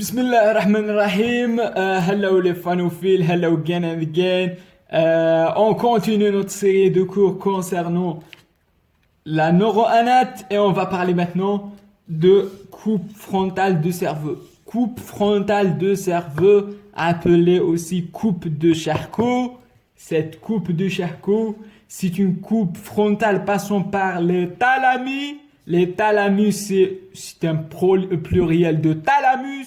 Bismillah ar-Rahman ar-Rahim. Hello les fanophiles, hello again and again. On continue notre série de cours concernant la neuroanate et on va parler maintenant de coupe frontale de cerveau. Coupe frontale de cerveau, appelée aussi coupe de Charcot. Cette coupe de Charcot, c'est une coupe frontale passant par les thalamus. Les thalamus, c'est un pluriel de thalamus.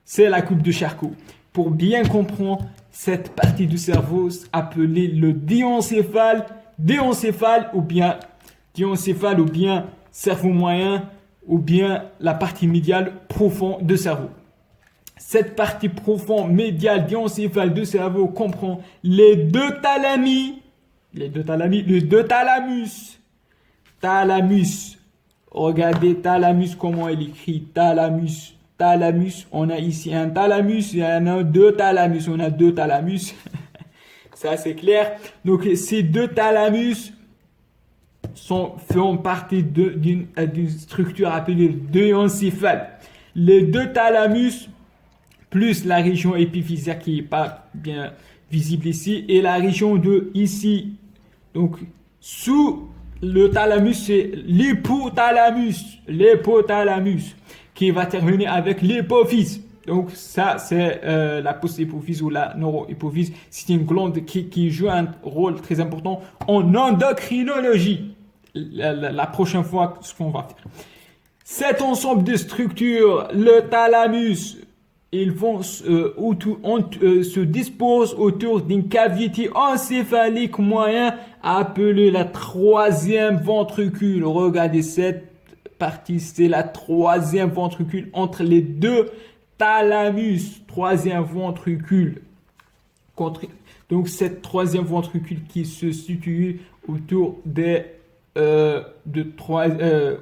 C'est la coupe de Charcot. Pour bien comprendre cette partie du cerveau appelée le diencéphale ou bien cerveau moyen ou bien la partie médiale profonde du cerveau. Cette partie profonde médiale diencéphale du cerveau comprend les deux thalamus. Thalamus. Regardez thalamus, comment il écrit thalamus. Thalamus, on a ici un thalamus, il y en a deux thalamus, on a deux thalamus. Ça c'est clair. Donc ces deux thalamus font partie d'une structure appelée diencéphale. Les deux thalamus, plus la région épiphysaire qui n'est pas bien visible ici, et la région de ici. Donc sous le thalamus, c'est l'hypothalamus qui va terminer avec l'hypophyse. Donc ça, c'est la post-hypophyse ou la neurohypophyse. C'est une glande qui joue un rôle très important en endocrinologie. La prochaine fois, ce qu'on va faire. Cet ensemble de structures, le thalamus, ils vont se disposent autour d'une cavité encéphalique moyenne appelée la troisième ventricule. Regardez cette partie, c'est la troisième ventricule entre les deux thalamus. Troisième ventricule. Donc cette troisième ventricule qui se situe autour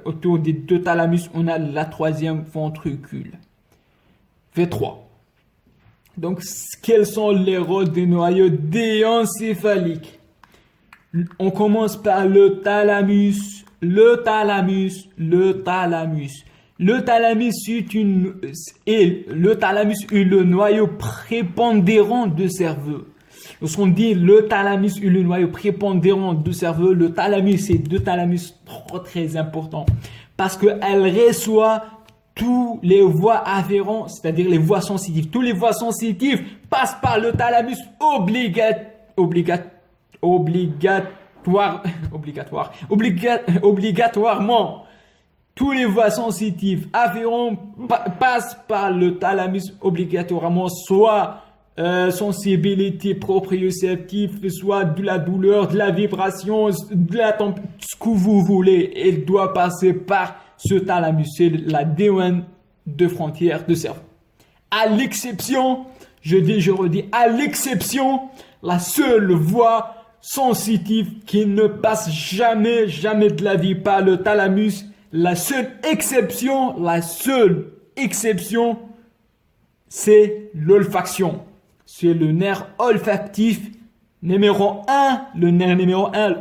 autour des deux thalamus, on a la troisième ventricule. V3. Donc, quels sont les rôles des noyaux diencéphaliques? On commence par le thalamus. Le thalamus est le noyau prépondérant du cerveau. Lorsqu'on dit le thalamus est le noyau prépondérant du cerveau, le thalamus, c'est deux thalamus très importants parce qu'elle reçoit tous les voies afférents, c'est-à-dire les voies sensitives. Tous les voies sensitives passent par le thalamus obligatoirement. Tous les voies sensitives afférents passent par le thalamus obligatoirement, soit sensibilité proprioceptive, soit de la douleur, de la vibration, de la température, ce que vous voulez. Elle doit passer par ce thalamus, c'est la D1 de frontière de cerveau. À l'exception, je redis, à l'exception, la seule voie sensitive qui ne passe jamais de la vie par le thalamus, la seule exception, c'est l'olfaction. C'est le nerf olfactif numéro 1,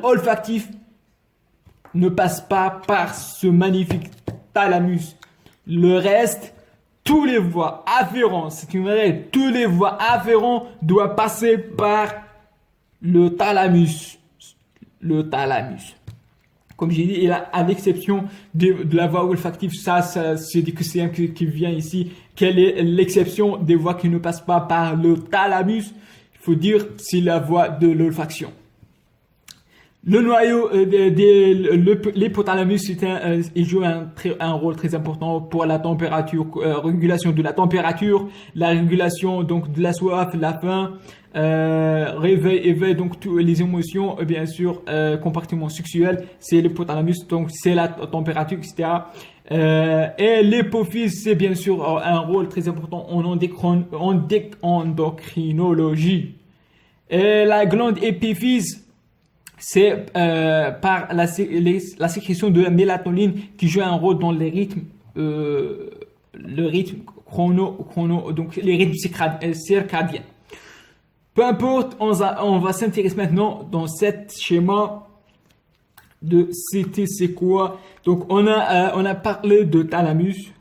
olfactif, ne passe pas par ce magnifique thalamus. Le reste, tous les voies afférentes, c'est une règle, tous les voies afférentes doivent passer par le thalamus. Comme j'ai dit, à l'exception de la voie olfactive, ça c'est dit que c'est un qui vient ici. Quelle est l'exception des voies qui ne passent pas par le thalamus? Il faut dire c'est la voie de l'olfaction. Le noyau l'hypothalamus, il joue un rôle très important pour la température, régulation de la température, la régulation donc de la soif, de la faim, éveil donc toutes les émotions, bien sûr, comportement sexuel, c'est l'hypothalamus, donc c'est la température, etc. Et l'hypophyse, c'est bien sûr un rôle très important en endocrinologie. Et la glande épiphyse, c'est par la sécrétion de la mélatonine qui joue un rôle dans les rythmes, le rythme donc les rythmes circadiens. Peu importe, on va s'intéresser maintenant dans cet schéma de c'était c'est quoi. Donc on a parlé de thalamus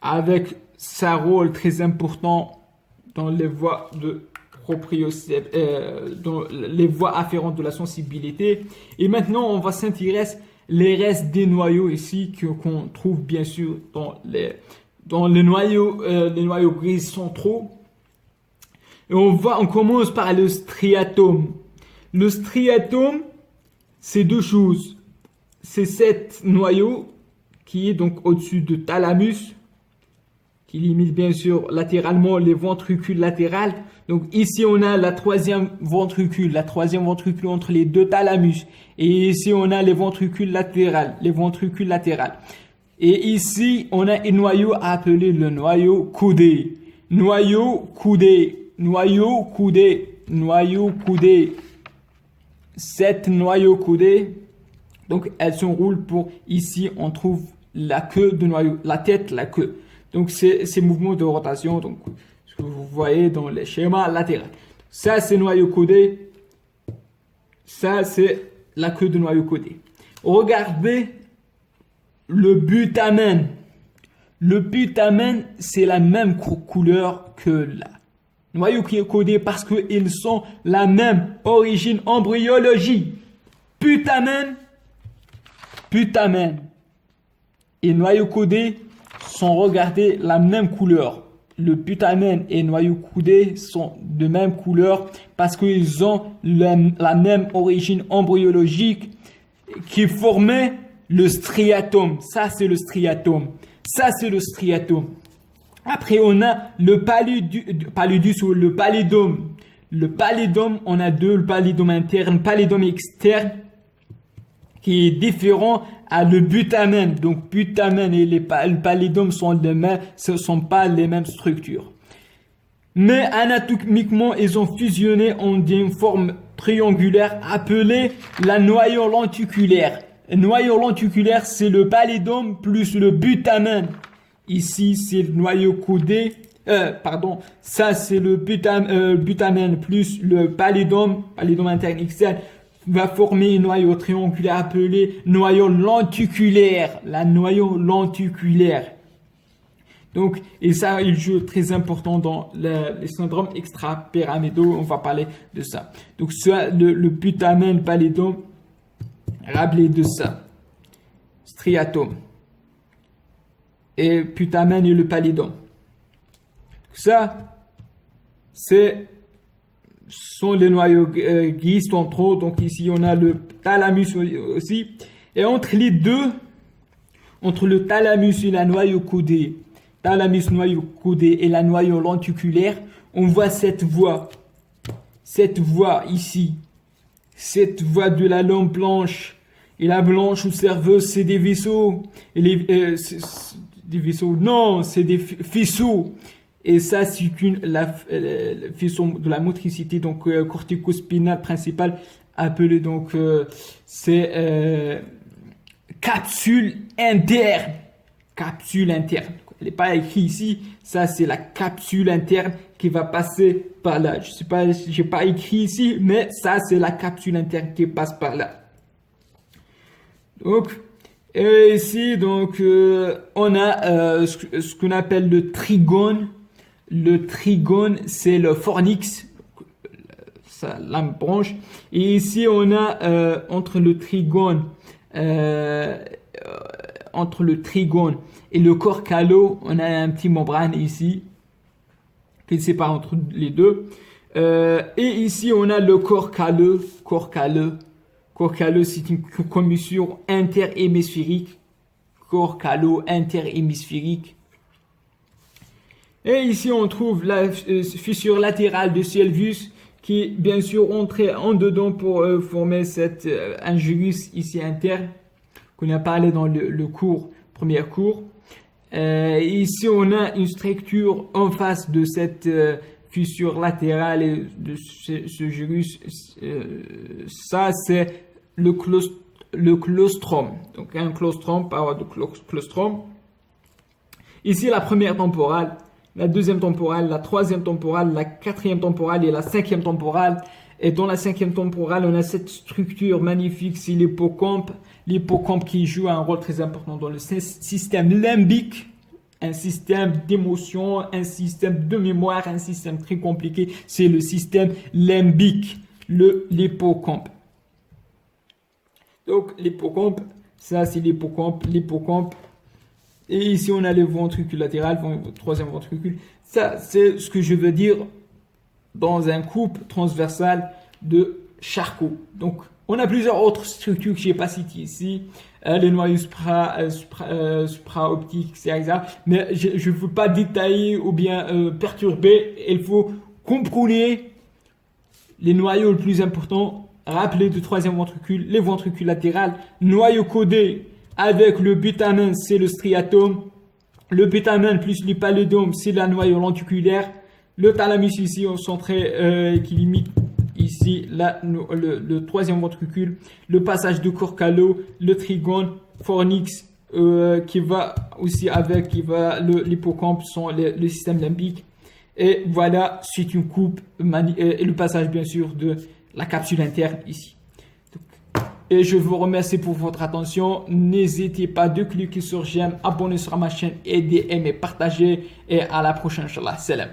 avec ça a un rôle très important dans les voies de dans les voies afférentes de la sensibilité. Et maintenant, on va s'intéresser les restes des noyaux ici qu'on trouve bien sûr dans les noyaux gris centraux. Et on commence par le striatum. Le striatum, c'est deux choses. C'est cet noyau qui est donc au-dessus de thalamus, qui limite bien sûr latéralement les ventricules latérales. Donc ici on a la troisième ventricule entre les deux thalamus. Et ici on a les ventricules latérales. Et ici on a un noyau appelé le noyau coudé. Sept noyaux coudés. Donc elles s'enroulent pour, ici on trouve la queue de noyau, la tête, la queue. Donc ces mouvements de rotation, donc ce que vous voyez dans les schémas latéraux. Ça c'est noyau coudé. Ça c'est la queue de noyau coudé. Regardez le putamen. Le putamen c'est la même couleur que la noyau qui est codé parce qu'ils sont la même origine embryologique. Putamen et noyau codé sont regardés la même couleur. Le putamen et noyau codé sont de même couleur parce qu'ils ont la même origine embryologique qui formait le striatum. Ça c'est le striatum. Après, on a le pallidus ou le pallidum. Le pallidum, on a deux, le pallidum interne, le pallidum externe, qui est différent à le putamen. Donc, putamen et le pallidum ce sont pas les mêmes structures. Mais anatomiquement, ils ont fusionné en une forme triangulaire appelée la noyau lenticulaire. Le noyau lenticulaire, c'est le pallidum plus le putamen. Ici, c'est le noyau coudé. Ça c'est le putamen plus le pallidum interne externe va former un noyau triangulaire appelé noyau lenticulaire. La noyau lenticulaire. Donc, et ça, il joue très important dans les syndromes extrapyramidaux. On va parler de ça. Donc, ça, le putamen pallidum, rappelez de ça. Striatum. Et putamen et le pallidum. Ça, sont les noyaux gris centraux. Donc ici, on a le thalamus aussi. Et entre les deux, entre le thalamus et la noyau coudé, thalamus noyau coudé et la noyau lenticulaire, on voit cette voie ici. Cette voie de la lampe blanche. Et la blanche ou cerveuse, c'est des vaisseaux. Et des vaisseaux, non, c'est des faisceaux. Et ça, c'est la faisceau de la motricité, donc cortico-spinale principale, appelée donc c'est capsule interne. Capsule interne. Elle n'est pas écrite ici. Ça, c'est la capsule interne qui va passer par là. Je sais pas, j'ai pas écrit ici, mais ça, c'est la capsule interne qui passe par là. Donc, et ici, donc, on a ce qu'on appelle le trigone. Le trigone, c'est le fornix, la branche. Et ici, on a entre le trigone et le corps calleux, on a un petit membrane ici qui sépare entre les deux. Et ici, on a le corps calleux. Corps calleux, c'est une commissure interhémisphérique. Corps calleux interhémisphérique. Et ici, on trouve la fissure latérale de Sylvius qui, bien sûr, entrait en dedans pour former cette angulus ici interne qu'on a parlé dans le premier cours. Ici, on a une structure en face de cette fissure latérale et de ce angulus. Ça, c'est le claustrum. Donc, un claustrum, paroi de claustrum. Ici, la première temporale. La deuxième temporale, la troisième temporale, la quatrième temporale et la cinquième temporale. Et dans la cinquième temporale, on a cette structure magnifique, c'est l'hippocampe. L'hippocampe qui joue un rôle très important dans le système limbique. un système d'émotion, un système de mémoire, un système très compliqué. C'est le système limbique, l'hippocampe. Donc, l'hippocampe, ça c'est l'hippocampe. Et ici, on a le ventricule latéral, troisième ventricule. Ça, c'est ce que je veux dire dans un couple transversal de Charcot. Donc, on a plusieurs autres structures que je n'ai pas citées ici. Les noyaux supra-optiques, etc. Mais je ne veux pas détailler ou bien perturber. Il faut comprendre les noyaux les plus importants. Rappelez du troisième ventricule, les ventricules latérales, noyau codé avec le butamen, c'est le striatum. Le butamen plus le pallidum, c'est la noyau lenticulaire. Le thalamus ici au centré qui limite ici le troisième ventricule. Le passage de Corcalo, le trigone, fornix qui va aussi avec l'hippocampe, le système limbique. Et voilà, c'est une coupe et le passage bien sûr de la capsule interne ici. Et je vous remercie pour votre attention. N'hésitez pas de cliquer sur j'aime, abonner sur ma chaîne, aider, aimer, partager. Et à la prochaine, Inch'Allah. Salam.